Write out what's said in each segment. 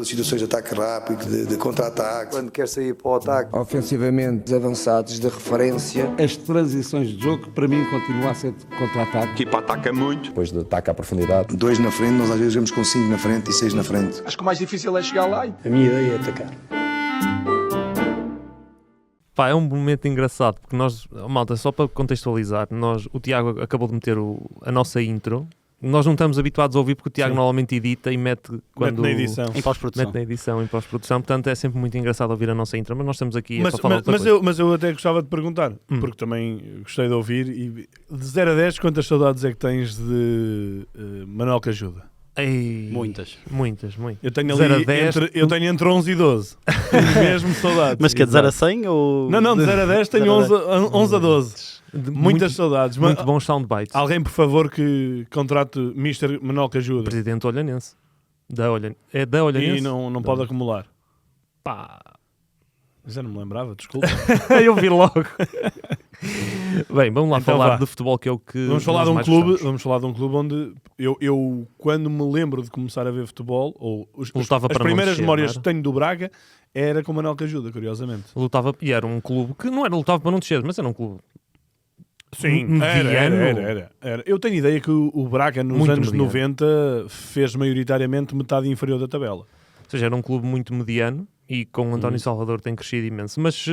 situações de ataque rápido, de contra-ataque. Quando quer sair para o ataque. Ofensivamente, avançados de referência. As transições de jogo, para mim, continuam a ser de contra-ataque. A equipa ataca muito. Depois de ataque à profundidade. 2 na frente, nós às vezes jogamos com 5 na frente e 6 na frente. Acho que o mais difícil é chegar lá. A minha ideia é atacar. Pá, é um momento engraçado, porque nós, malta, só para contextualizar, o Tiago acabou de meter a nossa intro. Nós não estamos habituados a ouvir porque o Tiago normalmente edita e mete na edição, em pós-produção. Mete na edição, em pós-produção, portanto é sempre muito engraçado ouvir a nossa intro, mas nós estamos aqui para falar outra coisa. Mas eu até gostava de perguntar, porque também gostei de ouvir, e de 0 a 10, quantas saudades é que tens de Manuel Cajuda? Ei, Muitas. Eu tenho ali 10, eu tenho entre 11 e 12. Mesmo saudades. Mas que é de 0 a 100 ou... Não, de 0 a 10 tenho 11 a 12. Muitas saudades. Muito bons soundbites. Alguém, por favor, que contrate Mr. Manuel Cajuda. Presidente olhanense. É da Olhanense. E não pode acumular. Pá. Já não me lembrava, desculpa. Eu vi logo. Bem, vamos lá então falar de futebol, que é o que vamos falar de um clube onde eu quando me lembro de começar a ver futebol, ou as primeiras memórias que tenho do Braga era com o Manuel Cajuda, curiosamente. Lutava, e era um clube que não era lutava para não descer, mas era um clube. Sim, era. Eu tenho ideia que o Braga nos muito anos mediano. 90 fez maioritariamente metade inferior da tabela. Ou seja, era um clube muito mediano e com o António Salvador tem crescido imenso. Mas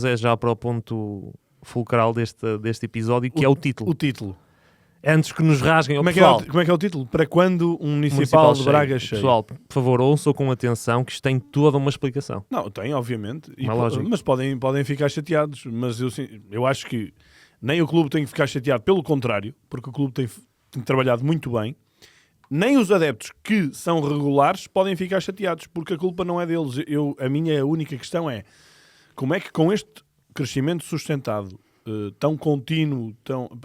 é já para o ponto fulcral deste episódio, que é o título. O título. Antes que nos rasguem... Como é que é o título? Para quando um Municipal de Braga cheio? Pessoal, por favor, ouçam com atenção que isto tem toda uma explicação. Não, tem, obviamente. Mas podem ficar chateados. Mas eu acho que nem o clube tem que ficar chateado. Pelo contrário, porque o clube tem trabalhado muito bem. Nem os adeptos que são regulares podem ficar chateados, porque a culpa não é deles. A minha única questão é como é que com este crescimento sustentado, tão contínuo,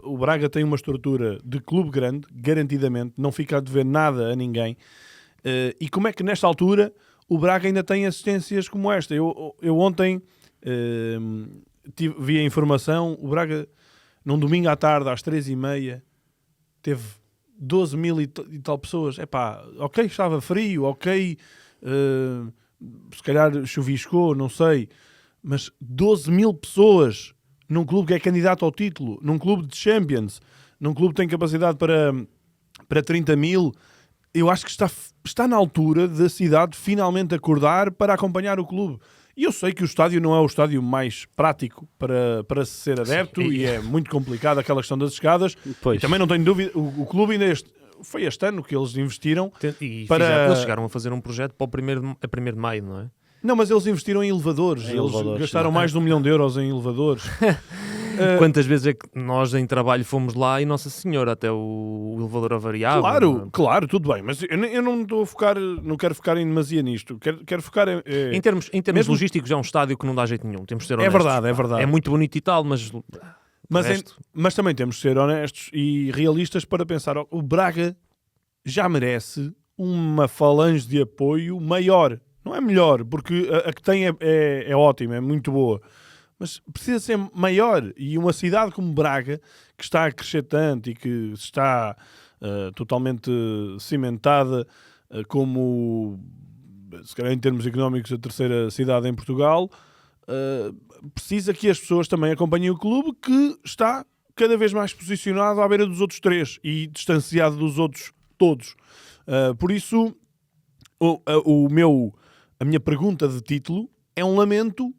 o Braga tem uma estrutura de clube grande, garantidamente, não fica a dever nada a ninguém, e como é que nesta altura o Braga ainda tem assistências como esta? Eu ontem vi a informação, o Braga num domingo à tarde às 3h30 teve 12 mil e tal pessoas. Ok, estava frio, ok, se calhar chuviscou, não sei, mas 12 mil pessoas num clube que é candidato ao título, num clube de Champions, num clube que tem capacidade para 30 mil, eu acho que está na altura da cidade finalmente acordar para acompanhar o clube. E eu sei que o estádio não é o estádio mais prático para ser adepto. Sim. E é muito complicado aquela questão das escadas. Pois. E também não tenho dúvida, o clube ainda foi este ano que eles investiram. Eles chegaram a fazer um projeto para a 1º de maio, não é? Não, mas eles investiram em elevadores. Gastaram mais de 1 milhão de euros em elevadores. Quantas vezes é que nós em trabalho fomos lá e Nossa Senhora, até o elevador avariava? Claro, tudo bem, mas eu não estou a focar, não quero focar em demasia nisto, quero focar em termos logísticos é um estádio que não dá jeito nenhum, temos de ser honestos. É verdade. É muito bonito e tal, mas também temos de ser honestos e realistas para pensar, o Braga já merece uma falange de apoio maior, não é melhor, porque a que tem é ótima, é muito boa. Mas precisa ser maior, e uma cidade como Braga, que está a crescer tanto e que está totalmente cimentada como, se calhar em termos económicos, a 3ª cidade em Portugal, precisa que as pessoas também acompanhem o clube, que está cada vez mais posicionado à beira dos outros 3 e distanciado dos outros todos. Por isso, a minha pergunta de título é um lamento,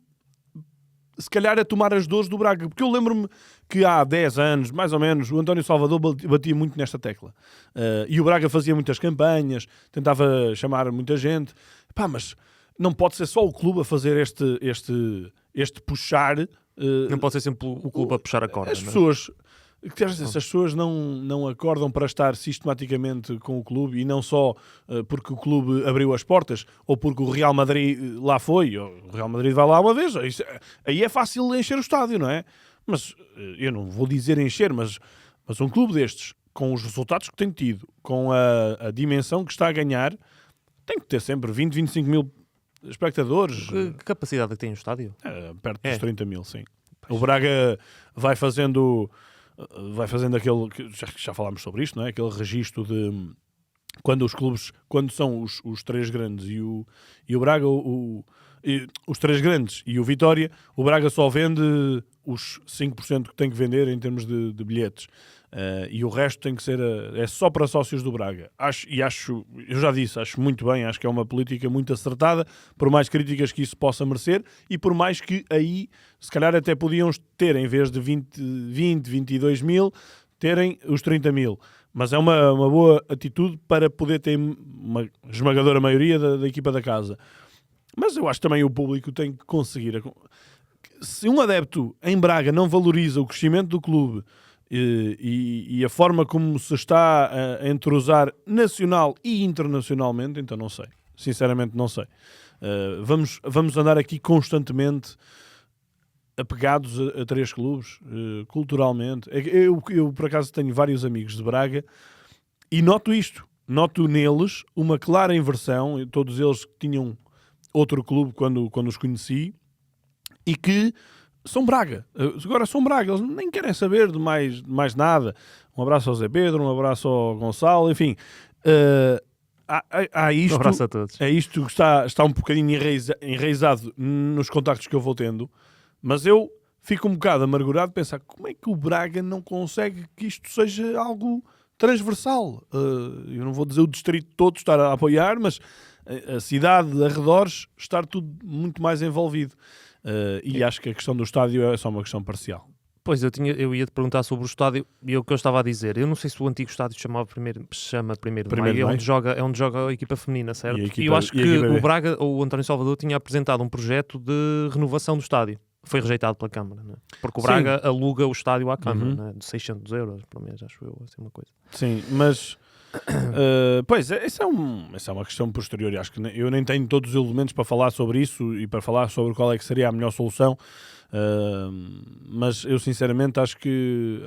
se calhar, a tomar as dores do Braga, porque eu lembro-me que há 10 anos, mais ou menos, o António Salvador batia muito nesta tecla. E o Braga fazia muitas campanhas, tentava chamar muita gente. Mas não pode ser só o clube a fazer este puxar. Não pode ser sempre o clube a puxar a corda. As pessoas não acordam para estar sistematicamente com o clube, e não só porque o clube abriu as portas ou porque o Real Madrid lá foi, ou o Real Madrid vai lá uma vez. Aí é fácil encher o estádio, não é? Mas eu não vou dizer encher, mas um clube destes, com os resultados que tem tido, com a dimensão que está a ganhar, tem que ter sempre 20, 25 mil espectadores. Que capacidade é que tem o estádio? Perto dos 30 mil, sim. O Braga vai fazendo aquele, já falámos sobre isto, não é? Aquele registro quando são os três grandes e o Braga, os três grandes e o Vitória, o Braga só vende os 5% que tem que vender em termos de bilhetes. E o resto tem que ser é só para sócios do Braga. Eu já disse, acho muito bem, acho que é uma política muito acertada, por mais críticas que isso possa merecer e por mais que aí, se calhar até podiam ter, em vez de 22 mil, terem os 30 mil. Mas é uma boa atitude para poder ter uma esmagadora maioria da equipa da casa. Mas eu acho que também o público tem que conseguir. Se um adepto em Braga não valoriza o crescimento do clube e a forma como se está a entrosar nacional e internacionalmente, então não sei. Sinceramente não sei. Vamos andar aqui constantemente apegados a três clubes, culturalmente. Eu, por acaso, tenho vários amigos de Braga e noto isto. Noto neles uma clara inversão. Todos eles tinham outro clube quando os conheci e que são Braga. Agora são Braga. Eles nem querem saber de mais nada. Um abraço ao Zé Pedro, um abraço ao Gonçalo, enfim. Há isto, Um abraço a todos. é isto que está um bocadinho enraizado nos contactos que eu vou tendo, mas eu fico um bocado amargurado de pensar como é que o Braga não consegue que isto seja algo transversal. Eu não vou dizer o distrito todo estar a apoiar, mas a cidade, arredores, estar tudo muito mais envolvido. E acho que a questão do estádio é só uma questão parcial. Pois, eu ia te perguntar sobre o estádio e o que eu estava a dizer. Eu não sei se o antigo estádio se chama Primeiro de Maio, é onde joga a equipa feminina, certo? E eu acho que o Braga, ou o António Salvador, tinha apresentado um projeto de renovação do estádio. Foi rejeitado pela Câmara, né? Porque o Braga aluga o estádio à Câmara, né? De 600 euros por mês, acho eu, assim uma coisa. Sim, mas pois, essa é uma questão posterior. Acho que eu nem tenho todos os elementos para falar sobre isso e para falar sobre qual é que seria a melhor solução. Mas eu sinceramente acho que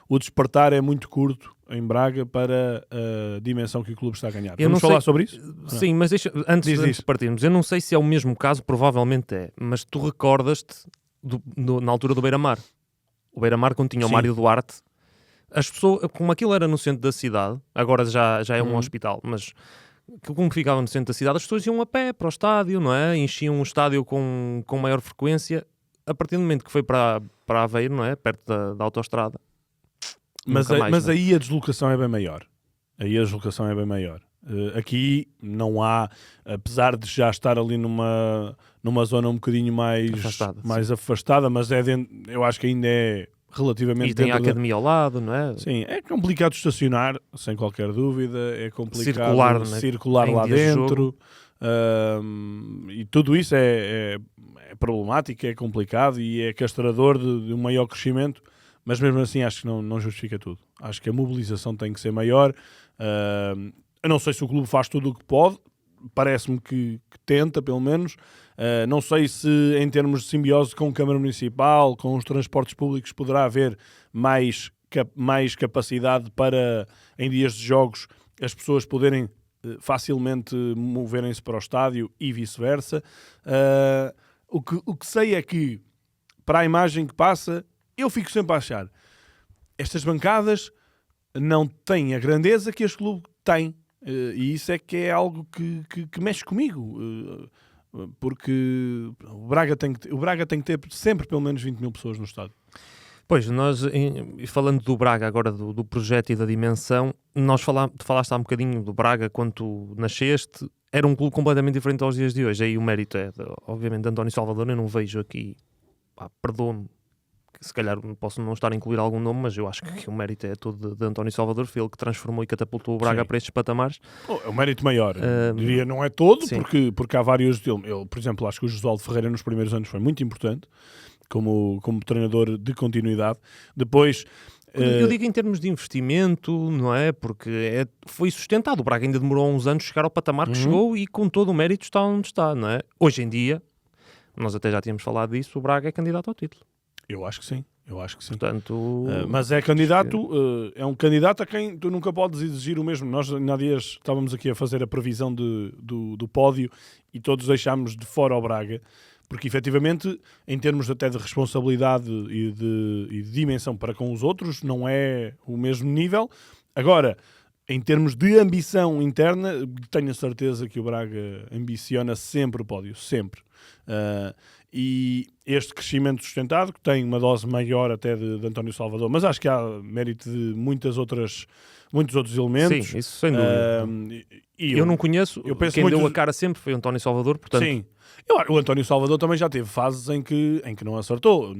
o despertar é muito curto em Braga para a dimensão que o clube está a ganhar. Vamos falar sobre isso? Sim, mas antes de partirmos, eu não sei se é o mesmo caso, provavelmente é, mas tu recordas-te na altura do Beira-Mar. O Beira-Mar, quando tinha o Mário Duarte, as pessoas, como aquilo era no centro da cidade, agora já é um hospital, mas como ficava no centro da cidade, as pessoas iam a pé para o estádio, não é? Enchiam o estádio com maior frequência. A partir do momento que foi para Aveiro, não é? Perto da autoestrada. Mas aí a deslocação é bem maior. Aqui não há, apesar de já estar ali numa zona um bocadinho mais afastada, mas eu acho que ainda é relativamente... E tem a academia ao lado, não é? Sim, é complicado estacionar, sem qualquer dúvida, é complicado circular né? lá dentro, e tudo isso é problemático, é complicado e é castrador de um maior crescimento, mas mesmo assim acho que não justifica tudo. Acho que a mobilização tem que ser maior. Eu não sei se o clube faz tudo o que pode, parece-me que tenta, pelo menos. Não sei se em termos de simbiose com a Câmara Municipal, com os transportes públicos, poderá haver mais capacidade para, em dias de jogos, as pessoas poderem facilmente moverem-se para o estádio e vice-versa. O que sei é que, para a imagem que passa, eu fico sempre a achar estas bancadas não têm a grandeza que este clube tem. E isso é que é algo que mexe comigo. Porque o Braga tem que ter sempre pelo menos 20 mil pessoas no estádio. Pois, nós, falando do Braga agora, do projeto e da dimensão, tu falaste há um bocadinho do Braga quando tu nasceste, era um clube completamente diferente aos dias de hoje. Aí o mérito é, obviamente, de António Salvador. Eu não vejo aqui, perdoa-me, se calhar posso não estar a incluir algum nome, mas eu acho que o mérito é todo de António Salvador. Foi ele que transformou e catapultou o Braga para estes patamares. É o mérito maior. Diria, não é todo, porque há vários... Ele, por exemplo, acho que o Josualdo Ferreira nos primeiros anos foi muito importante como treinador de continuidade. Depois... Eu digo em termos de investimento, não é? Porque foi sustentado. O Braga ainda demorou uns anos a chegar ao patamar que chegou e com todo o mérito está onde está, não é? Hoje em dia, nós até já tínhamos falado disso, o Braga é candidato ao título. Eu acho que sim. Portanto, mas é candidato, é um candidato a quem tu nunca podes exigir o mesmo. Nós há dias estávamos aqui a fazer a previsão do pódio e todos deixámos de fora o Braga, porque efetivamente, em termos até de responsabilidade e de dimensão para com os outros, não é o mesmo nível. Agora, em termos de ambição interna, tenho a certeza que o Braga ambiciona sempre o pódio, sempre. E este crescimento sustentado, que tem uma dose maior até de António Salvador, mas acho que há mérito de muitos outros elementos. Sim, isso sem dúvida. E eu não conheço, penso quem muito- deu a cara sempre foi o António Salvador, portanto... Sim. O António Salvador também já teve fases em que não acertou.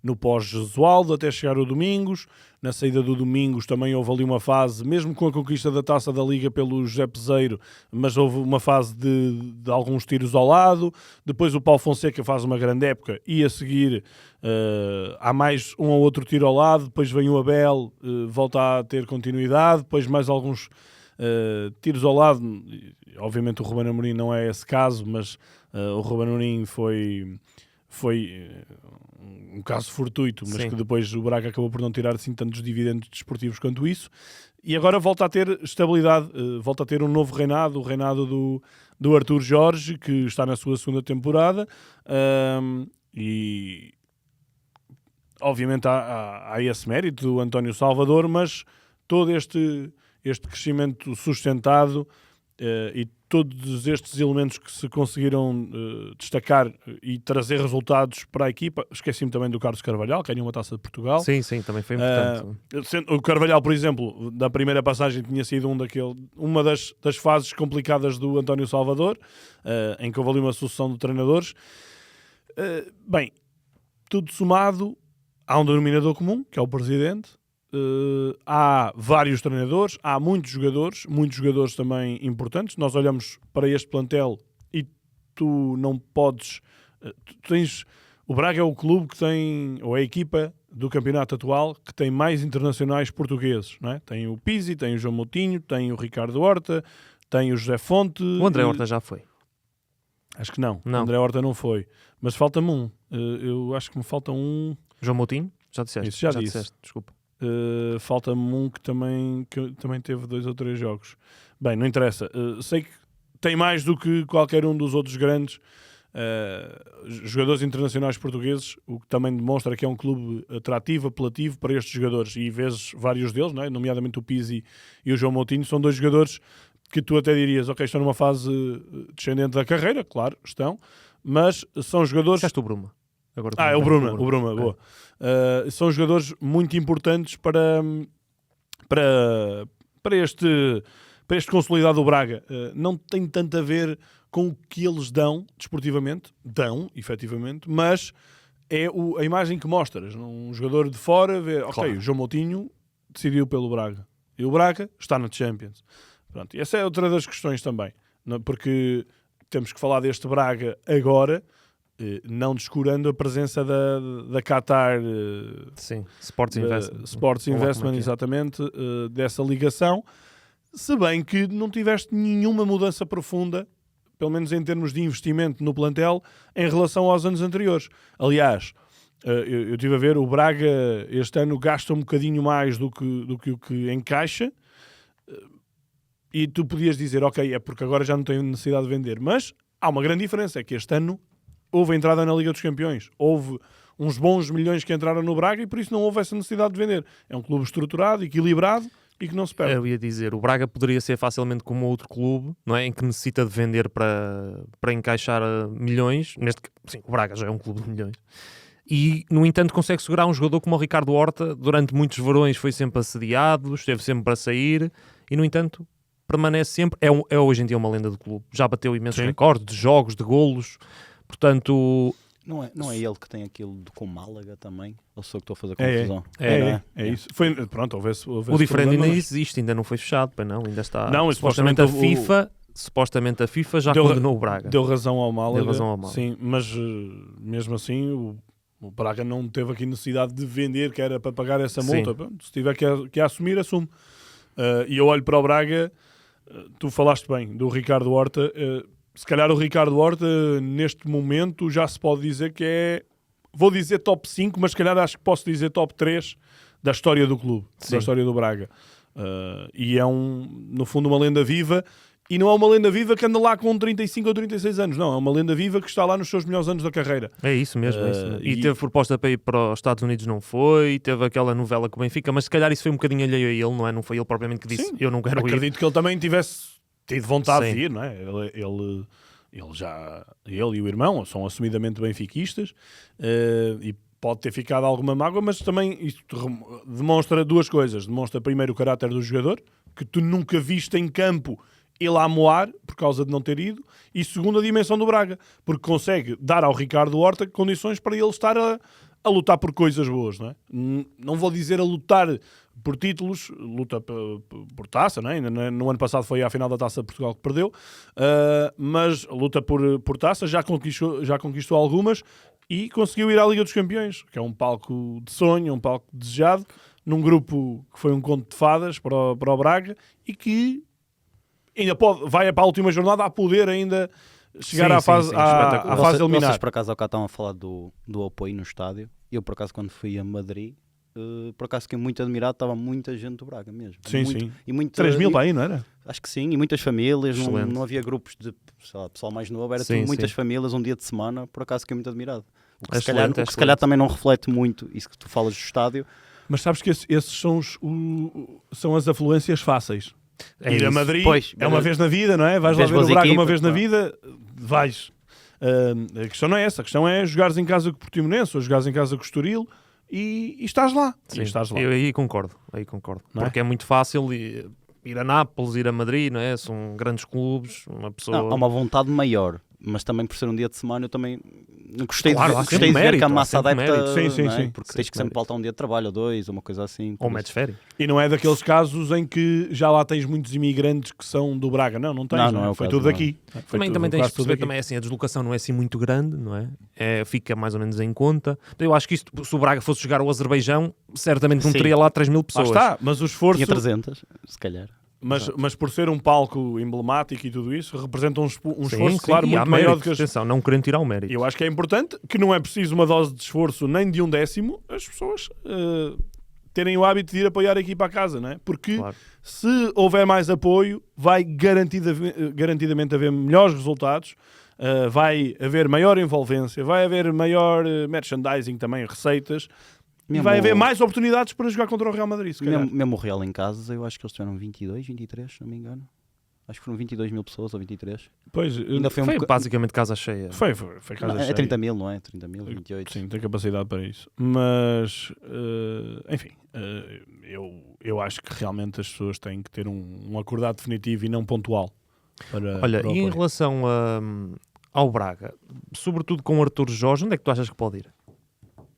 No pós-Jesualdo, até chegar o Domingos. Na saída do Domingos também houve ali uma fase, mesmo com a conquista da Taça da Liga pelo José Peseiro, mas houve uma fase de alguns tiros ao lado. Depois o Paulo Fonseca faz uma grande época e a seguir há mais um ou outro tiro ao lado. Depois vem o Abel, volta a ter continuidade. Depois mais alguns tiros ao lado. Obviamente o Ruben Amorim não é esse caso, mas o Ruben Amorim foi um caso fortuito, mas Sim. que depois o Braga acabou por não tirar assim tantos dividendos desportivos quanto isso, e agora volta a ter estabilidade, volta a ter um novo reinado, o reinado do Artur Jorge, que está na sua segunda temporada, e obviamente há esse mérito do António Salvador, mas todo este crescimento sustentado e todos estes elementos que se conseguiram destacar e trazer resultados para a equipa. Esqueci-me também do Carlos Carvalhal, que ganhou uma Taça de Portugal. Sim, também foi importante. O Carvalhal, por exemplo, da primeira passagem tinha sido uma das fases complicadas do António Salvador, em que houve ali uma sucessão de treinadores. Bem, tudo somado, há um denominador comum, que é o presidente. Há vários treinadores, há muitos jogadores também importantes. Nós olhamos para este plantel e tu não podes... o Braga é o clube que tem, ou é a equipa do campeonato atual que tem mais internacionais portugueses, não é? Tem o Pizzi, tem o João Moutinho, tem o Ricardo Horta, tem o José Fonte. O André Horta já foi. Acho que não. Não. O André Horta não foi, mas falta-me um. Eu acho que me falta um. João Moutinho? Já disseste? Isso já disse. Disseste, desculpa. Falta-me um que também teve 2 ou 3 jogos. Bem, não interessa. Sei que tem mais do que qualquer um dos outros grandes jogadores internacionais portugueses, o que também demonstra que é um clube atrativo, apelativo para estes jogadores. E vezes vários deles, não é? Nomeadamente o Pizzi e o João Moutinho, são 2 jogadores que tu até dirias, ok, estão numa fase descendente da carreira, claro, estão, mas são jogadores... Disseste o Bruma. Agora é o Bruma, Okay. boa. São jogadores muito importantes para este consolidado do Braga. Não tem tanto a ver com o que eles dão desportivamente, efetivamente, mas é a imagem que mostras. Um jogador de fora vê, ok, Claro. o João Moutinho decidiu pelo Braga. E o Braga está na Champions. Pronto, e essa é outra das questões também, porque temos que falar deste Braga agora, não descurando a presença da Qatar Sim, Sports Investment. Sports Vamos lá Investment, como é que é. exatamente, dessa ligação, se bem que não tiveste nenhuma mudança profunda, pelo menos em termos de investimento no plantel, em relação aos anos anteriores. Aliás, eu estive a ver, o Braga este ano gasta um bocadinho mais do que o que encaixa, e tu podias dizer, ok, é porque agora já não tenho necessidade de vender, mas há uma grande diferença, é que este ano houve a entrada na Liga dos Campeões, houve uns bons milhões que entraram no Braga e por isso não houve essa necessidade de vender. É um clube estruturado, equilibrado e que não se perde. Eu ia dizer, o Braga poderia ser facilmente como outro clube, não é? Em que necessita de vender para encaixar milhões. Sim, o Braga já é um clube de milhões. E, no entanto, consegue segurar um jogador como o Ricardo Horta. Durante muitos verões foi sempre assediado, esteve sempre para sair e, no entanto, permanece sempre. É hoje em dia uma lenda do clube. Já bateu imensos recordes de jogos, de golos. Portanto... Não é ele que tem aquilo com Málaga também? Ou sou que estou a fazer É, confusão? é isso. Foi, pronto, houve O diferente ainda problema, existe, ainda não foi fechado, pois não, ainda está. Não, supostamente a FIFA já condenou o Braga. Deu razão ao Málaga. Deu razão ao Málaga. Sim, mas mesmo assim o Braga não teve aqui necessidade de vender, que era para pagar essa multa. Pronto, se tiver que assumir, assume. E eu olho para o Braga, tu falaste bem do Ricardo Horta. Se calhar o Ricardo Horta, neste momento, já se pode dizer que é, vou dizer top 5, mas se calhar acho que posso dizer top 3 da história do clube, Sim. da história do Braga. E é no fundo uma lenda viva E não é uma lenda viva que anda lá com 35 ou 36 anos, não. É uma lenda viva que está lá nos seus melhores anos da carreira. É isso mesmo, é isso mesmo. E e- teve proposta para ir para os Estados Unidos, não foi, teve aquela novela com o Benfica, mas se calhar isso foi um bocadinho alheio a ele, não é? Não foi ele propriamente que disse, Sim. eu não quero ir. Acredito que ele também tivesse tido vontade Sim. de ir, não é? Ele e o irmão são assumidamente benfiquistas, e pode ter ficado alguma mágoa, mas também isto demonstra duas coisas. Demonstra primeiro o caráter do jogador, que tu nunca viste em campo ele a moar por causa de não ter ido, e segundo, a dimensão do Braga, porque consegue dar ao Ricardo Horta condições para ele estar a lutar por coisas boas, não é? Não vou dizer a lutar por títulos, luta por taça, não é? No ano passado foi à final da Taça de Portugal que perdeu, mas luta por taça, já conquistou algumas e conseguiu ir à Liga dos Campeões, que é um palco de sonho, um palco desejado, num grupo que foi um conto de fadas para o Braga e que ainda vai para a última jornada a poder ainda chegar Sim, à sim, fase, sim, à espetacular. fase eliminar. Vocês por acaso cá estavam a falar do apoio no estádio. Eu por acaso quando fui a Madrid, por acaso fiquei muito admirado, estava muita gente do Braga mesmo. Sim, Muito- sim. E muito, 3 mil e- para aí, não era? Acho que sim, e muitas famílias, não, Excelente. não havia grupos de sei lá, pessoal mais novo, era Sim, tudo muitas sim. famílias, um dia de semana, por acaso fiquei muito admirado. O que, É se calhar, excelente, é o que se calhar excelente. também não reflete muito isso que tu falas do estádio. Mas sabes que esses são as afluências fáceis. É Ir a isso. Madrid Pois, é uma vez na vida, não é? Vais lá vês ver o boas Braga uma equipas, vez na pá. vida, vais. A questão não é essa, a questão é jogares em casa com o Portimonense ou jogares em casa com o Estoril e estás lá. Sim, E estás lá. eu aí concordo. Não é? Porque é muito fácil ir a Nápoles, ir a Madrid, não é? São grandes clubes, uma pessoa... Não, há uma vontade maior, mas também por ser um dia de semana eu também gostei Claro, há de, gostei sempre de ver mérito, que a há massa sempre adepta, mérito. Sim, sim, não é? sim. Porque Sempre tens que sempre mérito. faltar um dia de trabalho ou dois, ou uma coisa assim. por Ou isso- metes férias. E não é daqueles casos em que já lá tens muitos imigrantes que são do Braga. Não tens. Não, Não, não é o Foi caso, tudo não. daqui. Foi Também tudo, tens quase de tudo perceber daqui. também assim, a deslocação não é assim muito grande, não é? Fica mais ou menos em conta. Eu acho que isto, se o Braga fosse jogar ao Azerbaijão, certamente não Sim. teria lá 3 mil Lá pessoas. está, mas o esforço... Tinha 300, se calhar. Mas por ser um palco emblemático e tudo isso, representa um Sim, esforço, sim, claro, e há muito maior mérito, do que as... atenção, não querendo tirar o mérito. Eu acho que é importante que não é preciso uma dose de esforço nem de 1/10 as pessoas terem o hábito de ir apoiar a equipa à casa, não é? Porque Claro. se houver mais apoio, vai garantidamente haver melhores resultados, vai haver maior envolvência, vai haver maior merchandising também, receitas, e Mesmo vai haver o- mais oportunidades para jogar contra o Real Madrid, se calhar. Mesmo o Real em casa, eu acho que eles tiveram 22, 23, se não me engano. Acho que foram 22 mil pessoas ou 23. Pois, Ainda foi um Foi boca- basicamente casa cheia. foi casa Não, é cheia. 30 mil, não é? 30 mil, 28. Sim, tem capacidade para isso. Mas, enfim, eu acho que realmente as pessoas têm que ter um acordado definitivo e não pontual. Olha, para o e em apoio. relação ao Braga, sobretudo com o Arthur Jorge, onde é que tu achas que pode ir?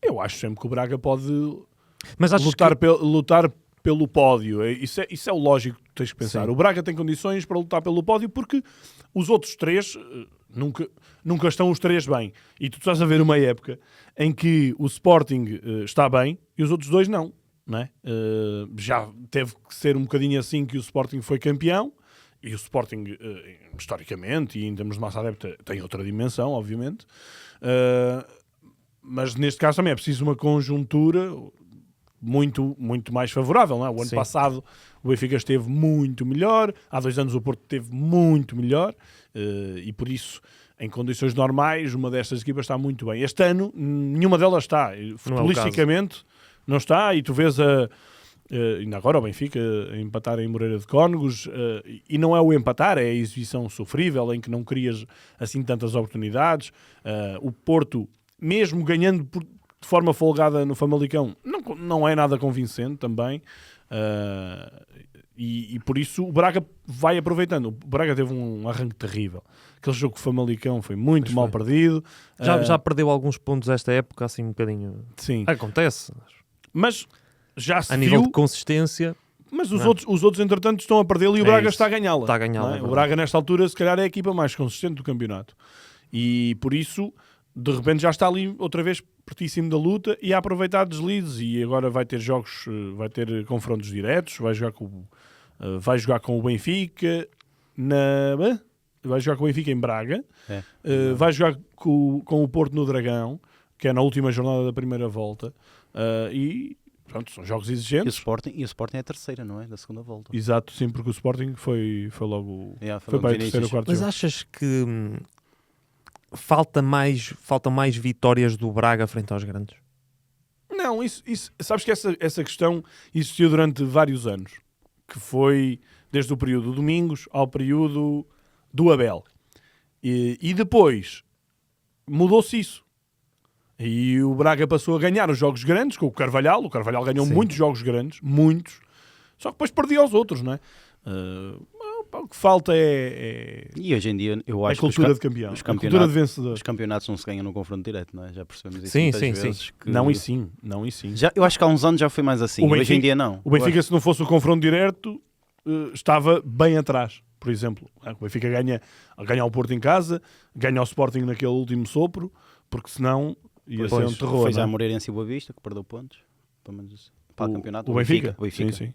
Eu acho sempre que o Braga pode Mas achas lutar, que... lutar pelo pódio. Isso é o lógico que tens que pensar. Sim. O Braga tem condições para lutar pelo pódio porque os outros três nunca estão os três bem. E tu estás a ver uma época em que o Sporting está bem e os outros dois não. Não é? Já teve que ser um bocadinho assim que o Sporting foi campeão. E o Sporting, historicamente, e em termos de massa adepta, tem outra dimensão, obviamente. Mas neste caso também é preciso uma conjuntura muito, muito mais favorável. Não é? O ano Sim. passado o Benfica esteve muito melhor, há 2 anos o Porto esteve muito melhor, e por isso, em condições normais, uma destas equipas está muito bem. Este ano, nenhuma delas está. Futbolisticamente, não está, e tu vês ainda agora o Benfica a empatar em Moreira de Cónegos, e não é o empatar, é a exibição sofrível em que não crias assim tantas oportunidades. O Porto, mesmo ganhando de forma folgada no Famalicão, não é nada convincente também, e por isso o Braga vai aproveitando. O Braga teve um arranque terrível. Aquele jogo com o Famalicão foi muito Pois mal foi. perdido. Já perdeu alguns pontos esta época, assim um bocadinho... Sim, Acontece. mas já se A nível viu. de consistência, Mas os outros, entretanto, estão a perdê-lo e o É Braga isso. está a ganhá-la. Está a ganhá-la, não é? é O verdade. Braga, nesta altura, se calhar é a equipa mais consistente do campeonato. E por isso, de repente, já está ali outra vez pertíssimo da luta e a aproveitar deslizes. E agora vai ter jogos, vai ter confrontos diretos, vai jogar com o Benfica vai jogar com o Benfica em Braga, vai jogar com o Porto no Dragão, que é na última jornada da primeira volta. E pronto, são jogos E o exigentes. Sporting é a terceira, não é? Da segunda volta. Exato, sim, porque o Sporting foi logo... Yeah, Foi para a terceira ou quarta Mas jogo. achas que falta mais vitórias do Braga frente aos grandes? Não, isso, sabes que essa questão existiu durante vários anos, que foi desde o período do Domingos ao período do Abel. E depois mudou-se isso. E o Braga passou a ganhar os jogos grandes com o Carvalhal. O Carvalhal ganhou muitos jogos grandes, muitos, só que depois perdia aos outros, não é? O que falta é E hoje em dia eu a acho cultura que de campeão, os a cultura de vencedor. os campeonatos não se ganham no confronto direto, não é? Já percebemos isso Sim, muitas sim, sim. vezes. Que... Não e sim. Eu acho que há uns anos já foi mais assim. O Hoje Benfica- em dia não. O Benfica, se não fosse o confronto direto, estava bem atrás, por exemplo. O Benfica ganha o Porto em casa, ganha o Sporting naquele último sopro, porque senão ia ser um terror. Foi já não a é? Moreirense e o Boa Vista que perdeu pontos. Pelo menos para o campeonato. O Benfica? O Benfica. Sim.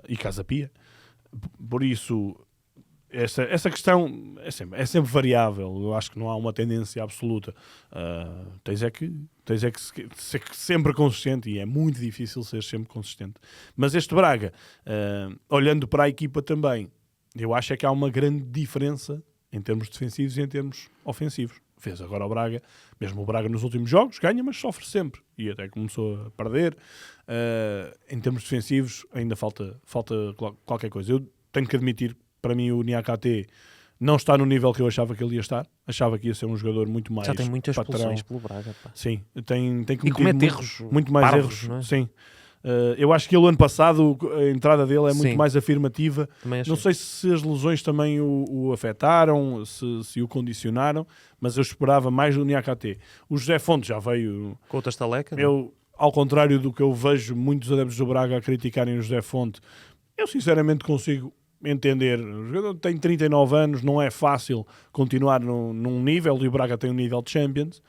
E Casa Pia. Por isso, essa questão é sempre variável. Eu acho que não há uma tendência absoluta. Tens é que ser sempre consistente, e é muito difícil ser sempre consistente. Mas este Braga, olhando para a equipa também, eu acho é que há uma grande diferença em termos defensivos e em termos ofensivos. Fez agora o Braga, mesmo o Braga nos últimos jogos, ganha, mas sofre sempre. E até começou a perder. Em termos defensivos, ainda falta qualquer coisa. Eu tenho que admitir, para mim, o Niakate não está no nível que eu achava que ele ia estar. Achava que ia ser um jogador muito mais Já tem muitas patrão. expulsões pelo Braga. Pá. Sim, tem E cometido comete erros muito mais parvos, erros. não é? Sim. Eu acho que ele, ano passado, a entrada dele é muito Sim. mais afirmativa. Também achei. Não sei se as lesões também o afetaram, se o condicionaram, mas eu esperava mais do Niakate. O José Fonte já veio. Com outra estaleca? Eu, ao contrário do que eu vejo muitos adeptos do Braga a criticarem o José Fonte, eu sinceramente consigo entender. O jogador tem 39 anos, não é fácil continuar num nível, e o Braga tem um nível de Champions.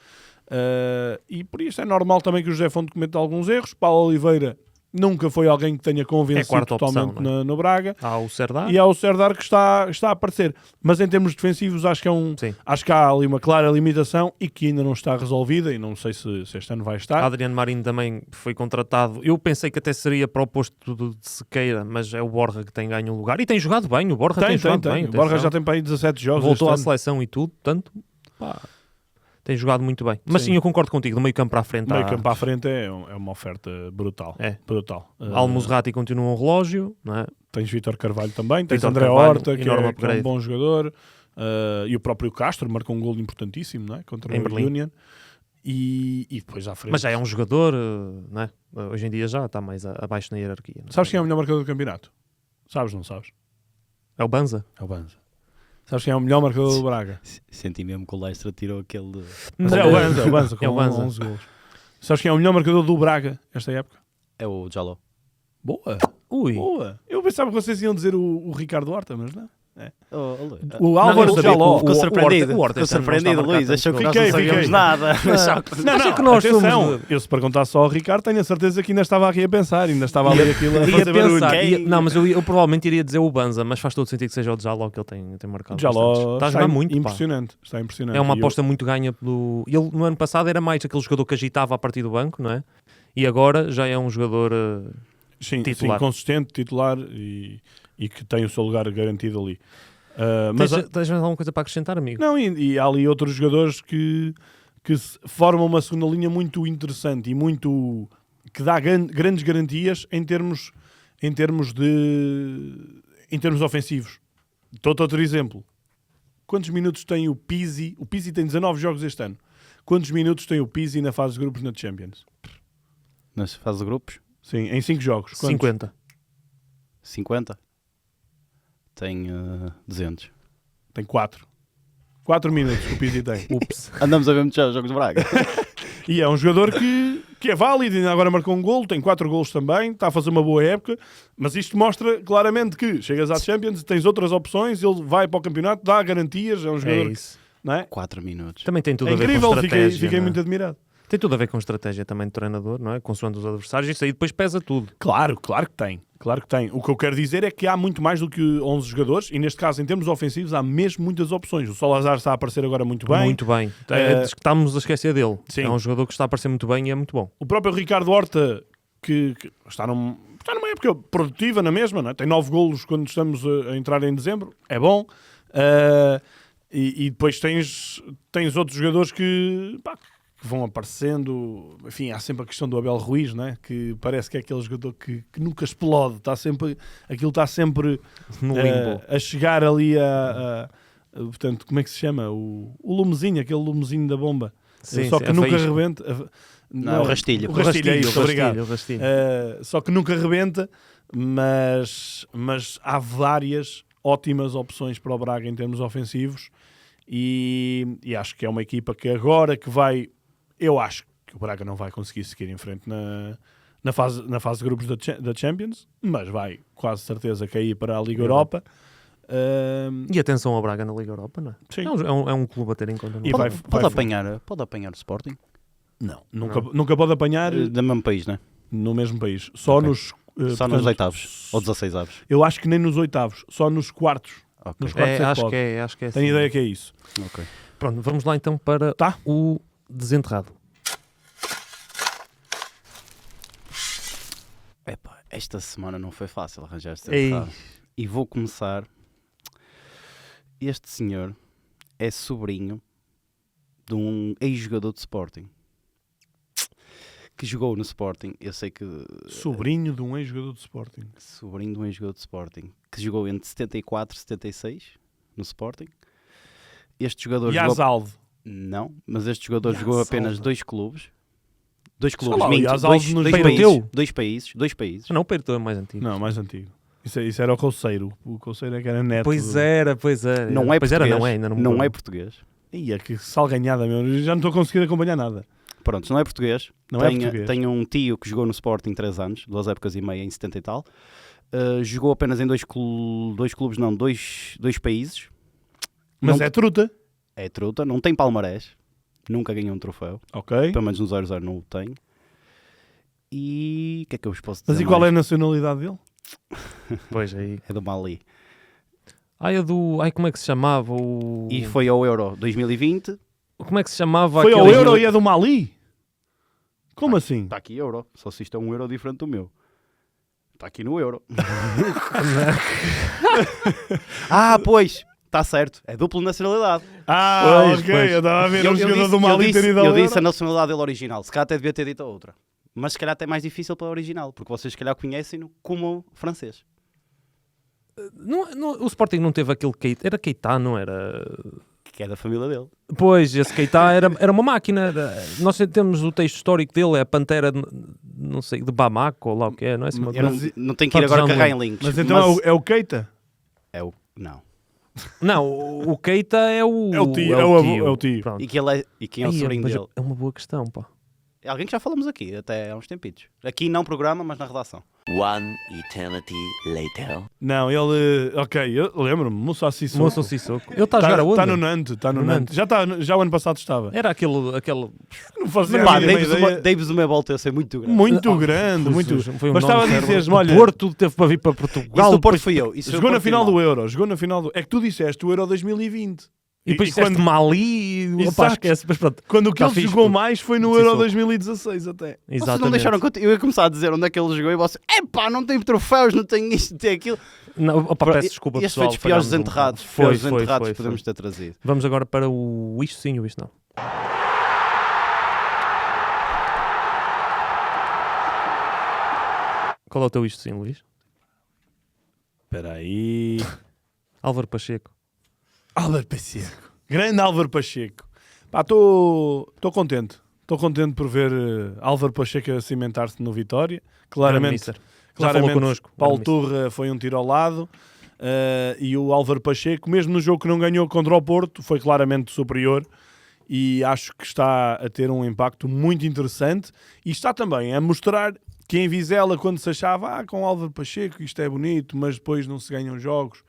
E por isso é normal também que o José Fonte cometa alguns erros. Paulo Oliveira nunca foi alguém que tenha convencido quarta opção, totalmente não é? no Braga. Há o Serdar. E há o Serdar que está a aparecer. Mas em termos defensivos acho que Sim. acho que há ali uma clara limitação e que ainda não está resolvida, e não sei se este ano vai estar. Adriano Marinho também foi contratado. Eu pensei que até seria para o posto de Sequeira, mas é o Borja que tem ganho o lugar. E tem jogado bem, o Borja tem jogado bem. O Borja atenção. já tem para aí 17 jogos. Voltou à este ano. seleção e tudo, portanto, pá, tem jogado muito bem. Mas sim, eu concordo contigo, do meio campo para a frente. Meio campo à frente é uma oferta brutal. É. Brutal. Al-Musrati continua um relógio, não é? Tens Vítor Carvalho também, tens Vítor André Carvalho, Horta, que enorme é um upgrade. bom jogador, e o próprio Castro marcou um gol importantíssimo, não é? Contra Em o Berlim. Union. E depois à frente. Mas já é um jogador, não é? Hoje em dia já está mais abaixo na hierarquia. Não é? Sabes quem é o melhor marcador do campeonato? Sabes, não sabes? É o Banza. É o Banza. Sabes quem é o melhor marcador do Braga? Senti mesmo que o Leicester tirou aquele... Mas é o Banza com É o Banza. 11 golos. Sabes quem é o melhor marcador do Braga esta época? É o Jaló. Boa. Ui. Boa. Eu pensava que vocês iam dizer o Ricardo Horta, mas não. O Álvaro eu Jaló. Ficou surpreendido. o Horta Ficou este ano não surpreendido, está a marcar Luís. Achou que nós Fiquei, não sabíamos fiquei. nada. Não, que nós atenção. somos Eu se perguntasse só ao Ricardo, tenho a certeza que ainda estava aqui a pensar, ainda estava a ler aquilo a Ia fazer barulho. pensar, Quem- não, mas eu provavelmente iria dizer o Banza, mas faz todo sentido que seja o Jaló que ele tem marcado. O Jaló bastantes. Está a jogar muito, pá. impressionante. Está impressionante. É uma E eu- aposta muito ganha pelo... Ele no ano passado era mais aquele jogador que agitava a partir do banco, não é? E agora já é um jogador... Sim, titular. consistente, titular e que tem o seu lugar garantido ali. Mas Tens mais alguma coisa para acrescentar, amigo? não, e há ali outros jogadores que formam uma segunda linha muito interessante e muito que dá grandes garantias em termos ofensivos. Dou-te outro exemplo. Quantos minutos tem o Pizzi? O Pizzi tem 19 jogos este ano. Quantos minutos tem o Pizzi na fase de grupos na Champions? Nas fases de grupos, Sim, em 5 jogos. Quantos? 50. 50. Tem 200. Tem 4. 4 minutos que o Pizzi tem. Ups. Andamos a ver muitos jogos de Braga. E é um jogador que é válido, ainda agora marcou um golo, tem 4 golos também, está a fazer uma boa época, mas isto mostra claramente que chegas à Champions, tens outras opções, ele vai para o campeonato, dá garantias, é um É jogador, isso. não é? 4 minutos. Também tem tudo É a ver com incrível, estratégia. fiquei não é? muito admirado. Tem tudo a ver com estratégia também do treinador, não é? Consoante os adversários. Isso aí depois pesa tudo. Claro que tem. Claro que tem. O que eu quero dizer é que há muito mais do que 11 jogadores e neste caso, em termos ofensivos, há mesmo muitas opções. O Salazar está a aparecer agora muito bem. Muito bem. Estamos a esquecer dele. Sim. É um jogador que está a aparecer muito bem e é muito bom. O próprio Ricardo Horta, que está numa época produtiva na mesma, não é? Tem 9 golos quando estamos a entrar em dezembro, é bom. E depois tens outros jogadores que vão aparecendo. Enfim, há sempre a questão do Abel Ruiz, não é? Que parece que é aquele jogador que nunca explode, aquilo está sempre No limbo. a chegar ali portanto, como é que se chama? O lumezinho, aquele lumezinho da bomba. Sim, Só sim, que a nunca faísca. rebenta. Não, o rastilho. O rastilho, é isso, obrigado. O rastilho. Só que nunca rebenta, mas há várias ótimas opções para o Braga em termos ofensivos e acho que é uma equipa que agora que vai... Eu acho que o Braga não vai conseguir seguir em frente na fase de grupos da Champions, mas vai quase certeza cair para a Liga Europa. E atenção ao Braga na Liga Europa, não é? Sim. É um clube a ter em conta. E Não é? Pode apanhar o Sporting? Não, nunca pode apanhar Do mesmo país, não é? no mesmo país. Só Ok. nos... Só nos oitavos ou 16 avos. Eu acho que nem nos oitavos, só nos quartos. Ok. Nos quartos é que Acho pode. que é Tenho assim. ideia que é isso. Ok. Pronto, vamos lá então para Tá. o desenterrado. Epá, esta semana não foi fácil arranjar este Ei. entrada. E vou começar. Este senhor é sobrinho de um ex-jogador de Sporting que jogou no Sporting. Eu sei que Sobrinho de um ex-jogador de Sporting. sobrinho de um ex-jogador de Sporting que jogou entre 74 e 76 no Sporting. Este jogador jogou... Yazalde. Não, mas este jogador jogou Yazalde. apenas 2 clubes. Sei lá, o minto, Yazalde nos dois Peiro países. Não, o Peiro é mais antigo. Não, mais antigo. Isso era o Couceiro. O Couceiro é que era neto. Pois era. Não é Pois português. era, não é, ainda não Não mudou. é português. Ia, que salganhada, meu. Eu já não estou a conseguir acompanhar nada. Pronto, não é português. Não é português. Tenho um tio que jogou no Sporting 3 anos, 2 épocas e meia, em 70 e tal. Jogou apenas em dois países. Mas Não- é truta. É truta, não tem palmarés. Nunca ganhou um troféu. Ok. Pelo menos no 0-0 não o tem. E o que é que eu vos posso dizer? Mas e qual é a mais? nacionalidade dele? Pois aí. É do Mali. Como é que se chamava? E foi ao Euro 2020. Como é que se chamava Foi ao aquele Euro jogo? e é do Mali? Como assim? Está aqui Euro. Só se isto é um Euro diferente do meu. Está aqui no Euro. Pois. Está certo. É dupla nacionalidade. Pois, Ok. pois. Eu estava a ver o jogador disse- do Mali ter ido ao eu Euro. disse a nacionalidade dele original. Se calhar até devia ter dito a outra. Mas se calhar até é mais difícil para a original. Porque vocês se calhar conhecem-no como francês. O Sporting não teve aquele Keita. Era Keita, não era? Que é da família dele. Pois, esse Keita era uma máquina. Nós temos o texto histórico dele, é a Pantera, não sei, de Bamako, ou lá o que é, não é? Assim, uma Eu coisa- não tenho que ir agora Partizan carregar em links. Mas então é o Keita? É o... Não. Não, o Keita é o... É o tio, é o avô, é o tio. Pronto. E quem é o Ai, sobrinho mas dele? é uma boa questão, pá. É alguém que já falamos aqui, até há uns tempitos. Aqui não programa, mas na redação. One eternity later. Não, ele... Ok, eu lembro-me. Moussa Sissoko. Moço Sissoko. Ele está a jogar aonde? Está no Nantes. Está no No Nantes. Já o ano passado estava. Era aquele... Não fazia Pá, a mínima ideia. Davis uma volta a ser muito grande. Muito grande, muito. Foi um Mas estava a nome dizer-me, cérebro. olha, O Porto teve para vir para Portugal. Isso do Porto depois- fui eu. Isso foi jogou o na Porto final do final. Euro. Jogou na final do... É que tu disseste o Euro 2020. E depois disseste quando, Mali e... Opa, Exato. esquece. Mas pronto. quando o que Tá ele fixe, jogou puto. mais foi no Sissoko. Euro 2016 até. Vocês Exatamente. não deixaram... Eu ia começar a dizer onde é que ele jogou e você... Epá, não tem troféus, não tem isto, não tem aquilo. Não, opa, peço desculpa, Este foi pessoal. dos piores falhámos um desenterrados. bocado. Piores Foi, desenterrados foi, que podemos foi. ter trazido. Vamos agora para o isto sim ou isto não. Qual é o teu isto sim, Luís? Espera aí. Álvaro Pacheco. Álvaro Pacheco. Grande Álvaro Pacheco. Estou contente. Estou contente por ver Álvaro Pacheco a cimentar-se no Vitória. Claramente, Já falou connosco. Paulo Turra foi um tiro ao lado. E o Álvaro Pacheco, mesmo no jogo que não ganhou contra o Porto, foi claramente superior. E acho que está a ter um impacto muito interessante. E está também a mostrar que em Vizela, quando se achava com o Álvaro Pacheco isto é bonito, mas depois não se ganham jogos,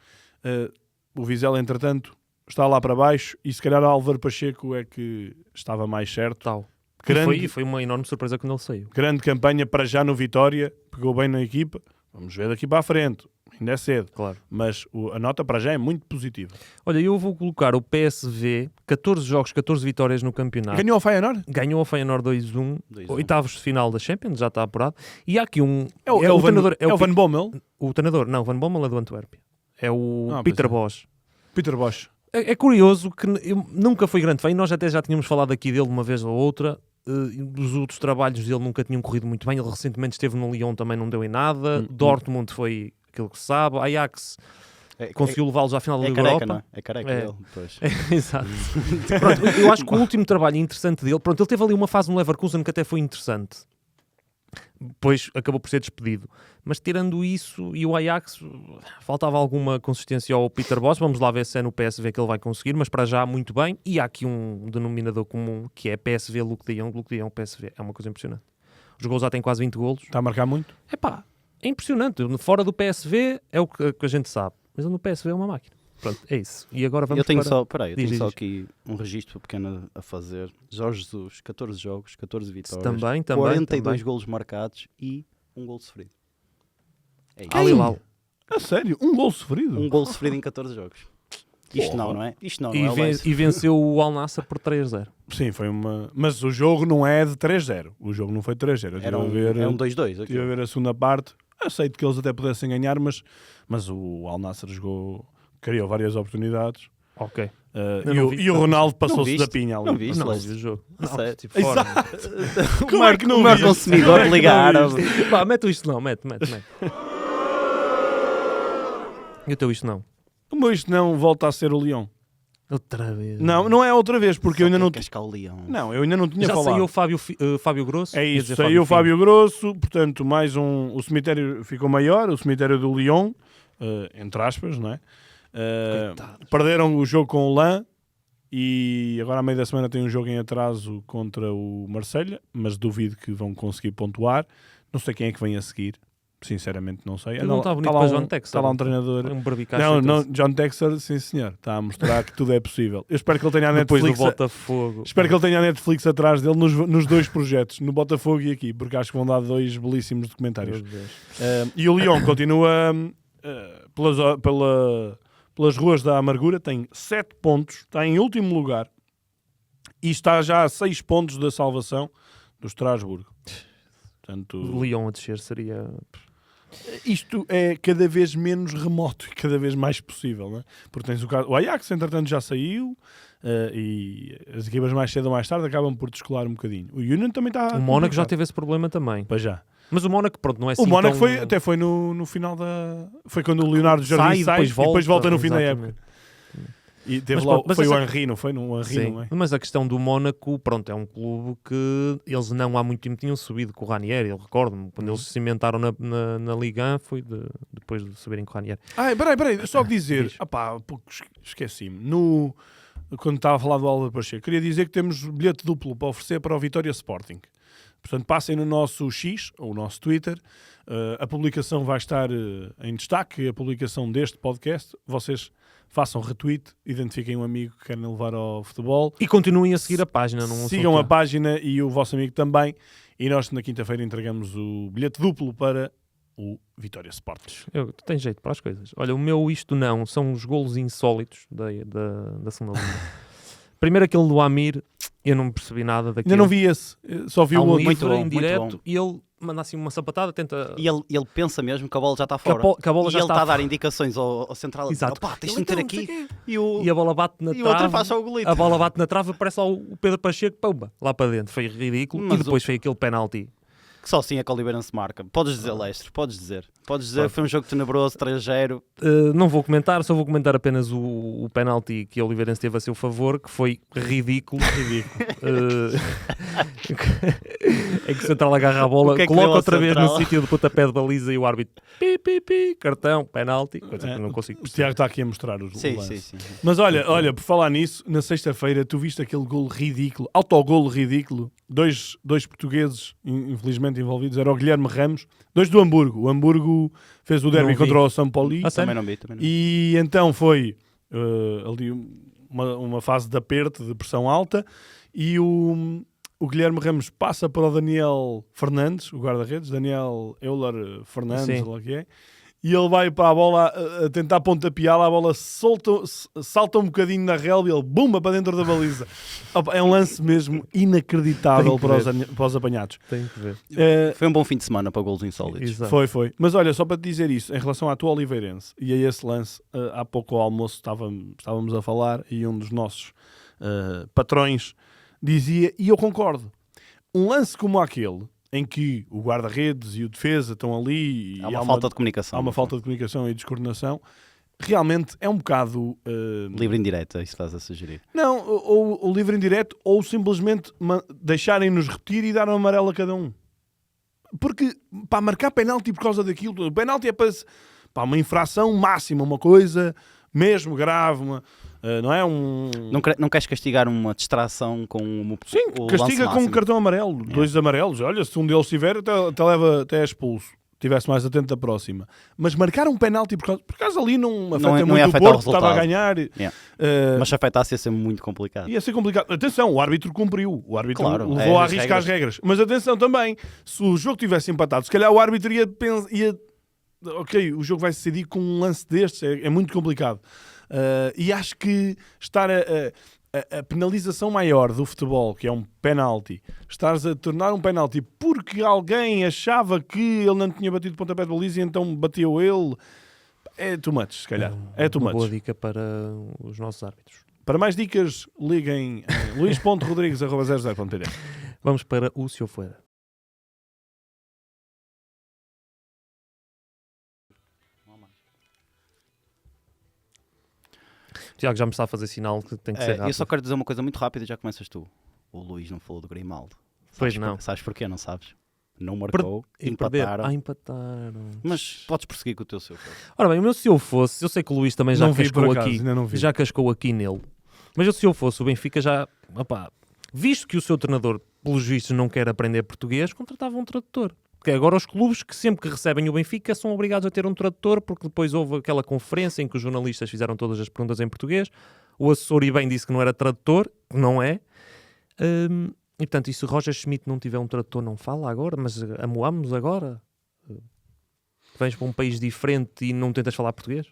o Vizela, entretanto, está lá para baixo e se calhar o Álvaro Pacheco é que estava mais certo. Tal. Grande, E foi uma enorme surpresa quando ele saiu. grande campanha para já no Vitória, pegou bem na equipa. Vamos ver daqui para a frente. ainda é cedo. Claro. Mas a nota para já é muito positiva. Olha, eu vou colocar o PSV, 14 jogos, 14 vitórias no campeonato. Ganhou o Feyenoord? Ganhou a Feyenoord 2-1, 2-1. oitavos de final da Champions, já está apurado. E há aqui um... É o treinador, é o Van Bommel? O treinador, não, Van Bommel é do Antuérpia. É o Ah, Peter pois é. Bosz. Peter Bosz. É curioso que nunca foi grande fã, e nós até já tínhamos falado aqui dele uma vez ou outra. Os outros trabalhos dele nunca tinham corrido muito bem. Ele recentemente esteve no Lyon, também não deu em nada. Dortmund foi aquilo que se sabe. Ajax conseguiu levá-los à final da Liga careca, Europa. não é? É careca É. dele, pois. Exato. Pronto, eu acho que o último trabalho interessante dele, pronto, ele teve ali uma fase no Leverkusen que até foi interessante. Depois acabou por ser despedido. Mas tirando isso e o Ajax, faltava alguma consistência ao Peter Bosz. Vamos lá ver se é no PSV que ele vai conseguir, mas para já muito bem. E há aqui um denominador comum que é PSV Luuk de Jong. Luuk de Jong PSV, é uma coisa impressionante. Os golos já têm quase 20 golos. Está a marcar muito? Epá, é impressionante. Fora do PSV é o que a gente sabe, mas no PSV é uma máquina. Pronto, é isso. E agora vamos Eu tenho para... só, peraí, eu Diz, tenho diz, só diz. aqui um registro pequeno a fazer. Jorge Jesus, 14 jogos, 14 vitórias, Também, 42 também. golos marcados e um gol sofrido. É isso. Al Hilal. A sério? Um gol sofrido? Um gol sofrido em 14 jogos. Isto não é? Isto não é o Leicester. E venceu o Al Nassr por 3-0. Sim, foi uma... Mas o jogo não é de 3-0. O jogo não foi 3-0. Eu Era estive a ver, 2-2. estive a ver a segunda parte. Aceito que eles até pudessem ganhar, mas o Al Nassr jogou... Criou várias oportunidades. Ok. E não vi. o Ronaldo Não passou-se viste? da pinha ali. Não viste? Não, Leicester? vi o jogo. A sério? Tipo, fora. Como é que não O maior viste? consumidor de Liga Árabe. Vá, mete isto não, mete. E o teu isto não? Como isto não volta a ser o Leão? Outra vez. Não é outra vez, porque eu ainda não... Cascar o Leão. Não, eu ainda não tinha Já falado. saiu o Fábio Grosso? É Ia isso, dizer saiu o Filho. Fábio Grosso, portanto, mais um... O cemitério ficou maior, o cemitério do Lyon, entre aspas, não é? Perderam o jogo com o Lan e agora à meia da semana tem um jogo em atraso contra o Marselha, mas duvido que vão conseguir pontuar. Não sei quem é que vem a seguir, sinceramente não sei. Não está bonito lá para John Textor. Está lá um treinador... Um barbicacho. Não, John Textor, sim senhor, está a mostrar que tudo é possível. Eu espero que ele tenha a Depois do Netflix... Botafogo. Espero que ele tenha a Netflix atrás dele nos dois projetos, no Botafogo e aqui, porque acho que vão dar dois belíssimos documentários. Meu Deus. E o Lyon continua pelas ruas da amargura, tem 7 pontos, está em último lugar e está já a 6 pontos da salvação do Estrasburgo. Portanto, O Lyon a descer seria... isto é cada vez menos remoto e cada vez mais possível, não é? Porque tens o Ajax, entretanto, já saiu e as equipas mais cedo ou mais tarde acabam por descolar um bocadinho. O Union também está... O Mónaco já teve esse problema também. Pois já. Mas o Mónaco, pronto, não é assim O Mónaco tão... até foi no final da... Foi quando o Leonardo Jardim sai e depois volta no fim da época. E teve Mas lá, pronto, mas foi o essa- Henry, não foi? No Henry, Sim, não é? mas a questão do Mónaco, pronto, é um clube que eles não há muito tempo tinham subido com o Ranieri, eu recordo-me, quando eles se cimentaram na Liga 1 foi depois de subirem com o Ranieri. Peraí, só dizer, Diz. esqueci-me, quando estava a falar do Álvaro Pacheco, queria dizer que temos bilhete duplo para oferecer para o Vitória Sporting. Portanto, passem no nosso X, ou o nosso Twitter, a publicação vai estar em destaque, a publicação deste podcast, vocês façam retweet, identifiquem um amigo que querem levar ao futebol, E continuem a seguir a página. Não sigam a página e o vosso amigo também, e nós na quinta-feira entregamos o bilhete duplo para o Vitória Sporting. Tu tens jeito para as coisas. Olha, o meu isto não, são os golos insólitos da segunda liga. Primeiro aquele do Amir, eu não percebi nada daquilo. Ainda não vi esse, só vi Há o um outro. Muito livre bom, em muito direto bom. e ele manda assim uma sapatada, tenta... E ele pensa mesmo que a bola já está Que a fora. bo- que a bola e já ele está está a dar fora. indicações ao central. Exato. Opá, tens de meter aqui. E E a bola bate na o outro trave. faz só o golito. A bola bate na trave, aparece lá o Pedro Pacheco, pumba, lá para dentro. Foi ridículo. Mas e depois foi aquele penalti. Que só assim é que o Oliveirense marca. Podes dizer, Leicester, podes dizer. Podes dizer, Claro. foi um jogo tenebroso, 3-0. Não vou comentar, só vou comentar apenas o penalti que o Oliveirense teve a seu favor, que foi ridículo. É que o central agarra a bola, O que é que coloca deu ao outra vez no central? sítio de pontapé de baliza e o árbitro cartão, penalti, coisa que eu não consigo O perceber. Tiago está aqui a mostrar o Sim, lance. sim. Mas olha, por falar nisso, na sexta-feira tu viste aquele golo ridículo, autogolo ridículo, dois portugueses infelizmente envolvidos, era o Guilherme Ramos, dois do Hamburgo. O Hamburgo fez o derby Não vi. contra o São Paulo Ah, sério? Também não vi. e então foi ali uma fase de aperto, de pressão alta, e o Guilherme Ramos passa para o Daniel Fernandes, o guarda-redes, Daniel Euler Fernandes, Sim. lá que é, e ele vai para a bola a tentar pontapeá-la, a bola salta um bocadinho na relva e ele bumba para dentro da baliza. Opa, é um lance mesmo inacreditável para os apanhados. Tem que ver. Foi um bom fim de semana para golos insólitos. Exato. Foi. Mas olha, só para te dizer isso, em relação à tua Oliveirense e a esse lance, há pouco ao almoço estávamos a falar e um dos nossos patrões dizia, e eu concordo, um lance como aquele, em que o guarda-redes e o defesa estão ali... E Há uma falta de comunicação. Há uma falta de comunicação e descoordenação. Realmente é um bocado... Livre indireta, isso estás a sugerir. Não, ou livre indireto, ou simplesmente deixarem-nos repetir e dar um amarelo a cada um. Porque, pá, marcar penalti por causa daquilo... O penalti é para uma infração máxima, uma coisa mesmo grave, não é um... Não queres castigar uma distração com Sim, o castiga lance com um máximo. cartão amarelo, 2 amarelos. Olha, se um deles tiver, até é expulso. Tivesse mais atento da próxima. Mas marcar um penalti por causa ali não afeta muito o Porto, que estava a ganhar. Yeah. Mas se afetasse ia ser muito complicado. Ia ser complicado. Atenção, o árbitro cumpriu. O árbitro é levou à risca as regras. Mas atenção também, se o jogo tivesse empatado, se calhar o árbitro ia ok, o jogo vai se decidir com um lance destes. É muito complicado. E acho que estar a penalização maior do futebol, que é um penalti, estares a tornar um penalti porque alguém achava que ele não tinha batido pontapé de baliza e então bateu ele, é too much, se calhar. É too Uma much. boa dica para os nossos árbitros. Para mais dicas, liguem luís.rodrigues@00.pt. Vamos para o Se Eu For. Tiago já me está a fazer sinal que tem que ser rápido. Eu só quero dizer uma coisa muito rápida e já começas tu. O Luís não falou do Grimaldo. Pois não. Sabes porquê, não sabes? Não marcou, empataram. Empataram. Mas podes prosseguir com o teu seu. Ora bem, o meu Se Eu Fosse, eu sei que o Luís também já Não vi, por cascou acaso, aqui. ainda não vi. Já cascou aqui nele. Mas eu, se eu fosse o Benfica, já... Opá, visto que o seu treinador, pelos vistos, não quer aprender português, contratava um tradutor. Porque agora os clubes que sempre que recebem o Benfica são obrigados a ter um tradutor, porque depois houve aquela conferência em que os jornalistas fizeram todas as perguntas em português. O assessor e bem disse que não era tradutor, que não é. E portanto, e se Roger Schmidt não tiver um tradutor, não fala agora, mas amoamos agora? Vens para um país diferente e não tentas falar português?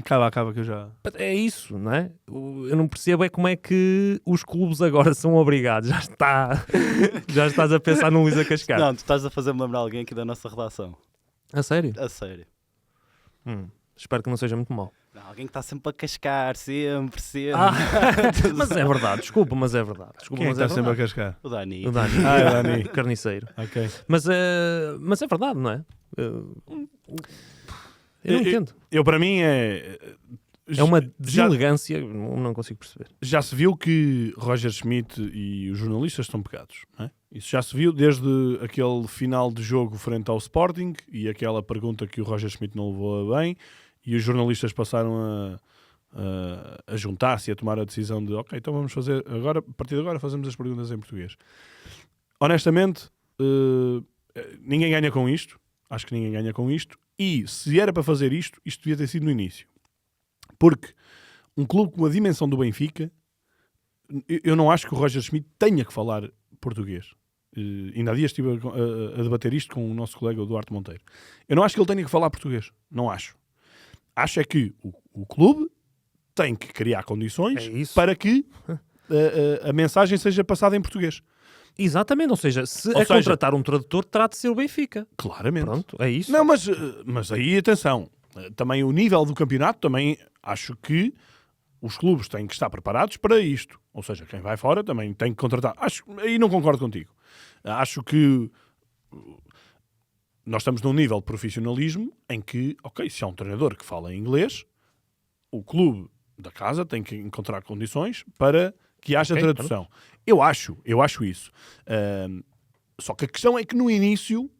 Acaba que eu já... É isso, não é? Eu não percebo é como é que os clubes agora são obrigados. Já está. Já estás a pensar no Luís a cascar. Não, tu estás a fazer-me lembrar alguém aqui da nossa redação. A sério? A sério. Espero que não seja muito mau. Não, alguém que está sempre a cascar, sempre. Mas é verdade, desculpa, mas é verdade. Desculpa, Quem mas está é sempre a verdade. cascar? O Dani. O Dani. Ah, é o Dani. Carniceiro. Ok. Mas é verdade, não é? Eu não entendo. Eu, para mim, é uma deselegância, não consigo perceber. Já se viu que Roger Schmidt e os jornalistas estão pegados, não é? Isso já se viu desde aquele final de jogo frente ao Sporting e aquela pergunta que o Roger Schmidt não levou a bem e os jornalistas passaram a juntar-se e a tomar a decisão de ok, então vamos fazer agora, a partir de agora fazemos as perguntas em português. Honestamente, ninguém ganha com isto. Acho que ninguém ganha com isto. E se era para fazer isto devia ter sido no início. Porque um clube com a dimensão do Benfica, eu não acho que o Roger Schmidt tenha que falar português. Ainda há dias estive a debater isto com o nosso colega, o Duarte Monteiro. Eu não acho que ele tenha que falar português. Não acho. Acho é que o clube tem que criar condições para que a mensagem seja passada em português. Exatamente, ou seja, contratar um tradutor, terá de ser o Benfica. Claramente. Pronto, é isso. Não, mas aí, atenção, também o nível do campeonato, também acho que os clubes têm que estar preparados para isto. Ou seja, quem vai fora também tem que contratar. Aí não concordo contigo. Acho que nós estamos num nível de profissionalismo em que, ok, se há um treinador que fala inglês, o clube da casa tem que encontrar condições para que haja tradução. Pronto. Eu acho isso. Só que a questão é que no início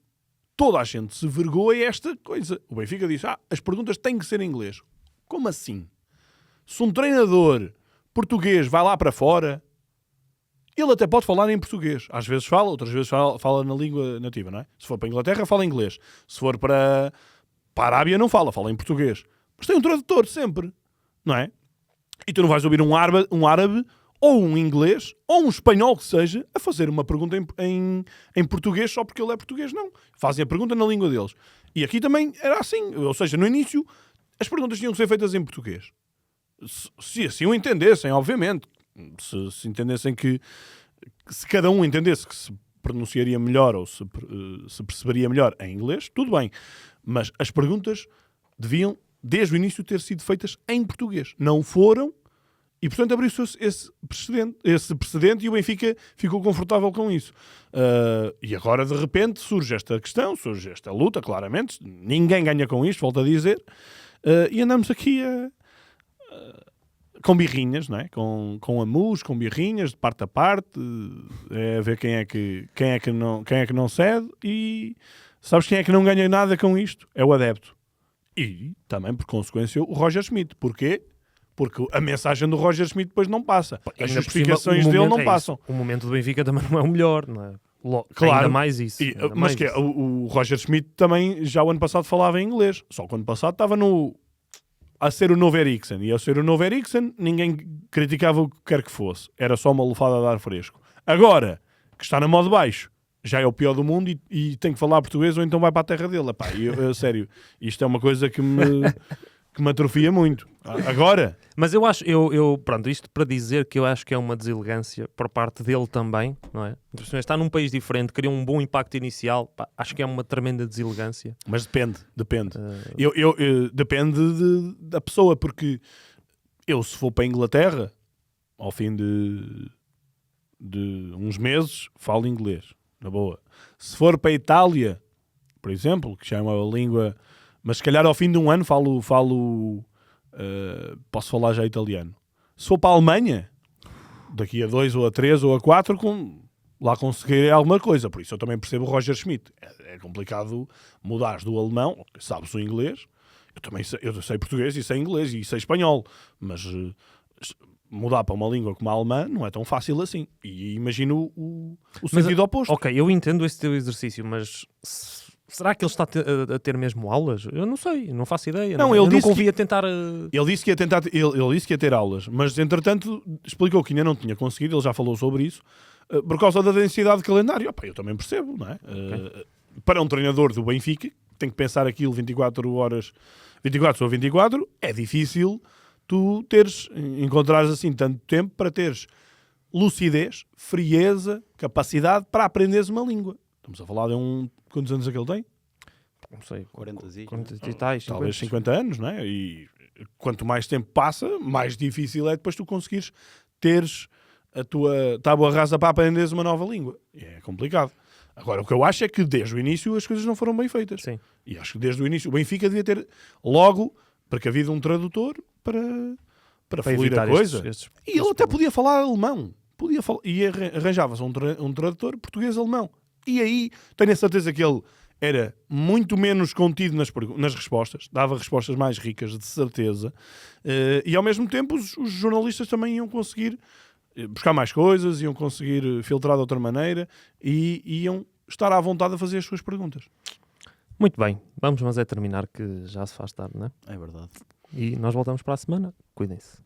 toda a gente se vergou a esta coisa. O Benfica disse, as perguntas têm que ser em inglês. Como assim? Se um treinador português vai lá para fora, ele até pode falar em português. Às vezes fala, outras vezes fala na língua nativa, não é? Se for para a Inglaterra, fala inglês. Se for para a Arábia, não fala em português. Mas tem um tradutor sempre, não é? E tu não vais ouvir um árabe ou um inglês, ou um espanhol que seja, a fazer uma pergunta em português só porque ele é português. Não. Fazem a pergunta na língua deles. E aqui também era assim. Ou seja, no início, as perguntas tinham que ser feitas em português. Se assim o entendessem, obviamente. Se entendessem que... Se cada um entendesse que se pronunciaria melhor ou se perceberia melhor em inglês, tudo bem. Mas as perguntas deviam, desde o início, ter sido feitas em português. Não foram, e portanto abriu-se esse precedente e o Benfica ficou confortável com isso. E agora, de repente, surge esta questão, surge esta luta, claramente. Ninguém ganha com isto, volto a dizer. E andamos aqui com birrinhas, não é? Com amus, com birrinhas, de parte a parte, a ver quem é que não cede, e sabes quem é que não ganha nada com isto? É o adepto. E também, por consequência, o Roger Schmidt. Porquê? Porque a mensagem do Roger Schmidt depois não passa. As justificações dele não passam. O momento do Benfica também não é o melhor, não é? Claro. Ainda mais isso. Mas que o Roger Schmidt também já o ano passado falava em inglês. Só que o ano passado estava a ser o novo Eriksen. E a ser o novo Eriksen, ninguém criticava o que quer que fosse. Era só uma lufada de ar fresco. Agora, que está na modo baixo, já é o pior do mundo e tem que falar português ou então vai para a terra dele. Epá, sério, isto é uma coisa que me atrofia muito. Agora... Mas eu acho, pronto, isto para dizer que eu acho que é uma deselegância por parte dele também, não é? Está num país diferente, cria um bom impacto inicial, pá, acho que é uma tremenda deselegância. Mas depende. Depende da pessoa, porque eu, se for para a Inglaterra, ao fim de uns meses, falo inglês, na boa. Se for para a Itália, por exemplo, que já é uma língua... Mas se calhar ao fim de um ano posso falar já italiano. Se for para a Alemanha, daqui a 2 ou a 3 ou a 4, lá conseguirei alguma coisa. Por isso eu também percebo o Roger Schmidt. É complicado mudares do alemão, sabes o inglês. Eu sei português e sei inglês e sei espanhol. Mas mudar para uma língua como a alemã não é tão fácil assim. E imagino o sentido oposto. Ok, eu entendo esse teu exercício, mas... Será que ele está a ter mesmo aulas? Eu não sei, não faço ideia. Ele disse que ia tentar... Ele disse que ia tentar, ele disse que ia ter aulas, mas entretanto explicou que ainda não tinha conseguido, ele já falou sobre isso, por causa da densidade de calendário. Opa, eu também percebo, não é? Okay. Para um treinador do Benfica, tem que pensar aquilo 24 sobre 24, é difícil tu encontrares assim tanto tempo para teres lucidez, frieza, capacidade para aprenderes uma língua. Estamos a falar de quantos anos é que ele tem? Não sei, 40 e tais, talvez 50 anos, não é? E quanto mais tempo passa, mais difícil é depois tu conseguires teres a tua tábua rasa para aprenderes uma nova língua. E é complicado. Agora, o que eu acho é que desde o início as coisas não foram bem feitas. Sim. E acho que desde o início o Benfica devia ter logo precavido um tradutor para fluir a coisa. E ele até podia falar alemão. E arranjava-se um tradutor português-alemão. E aí tenho a certeza que ele era muito menos contido nas respostas, dava respostas mais ricas, de certeza, e ao mesmo tempo os jornalistas também iam conseguir buscar mais coisas, iam conseguir filtrar de outra maneira e iam estar à vontade a fazer as suas perguntas. Muito bem, vamos mas terminar que já se faz tarde, não é? É verdade. E nós voltamos para a semana. Cuidem-se.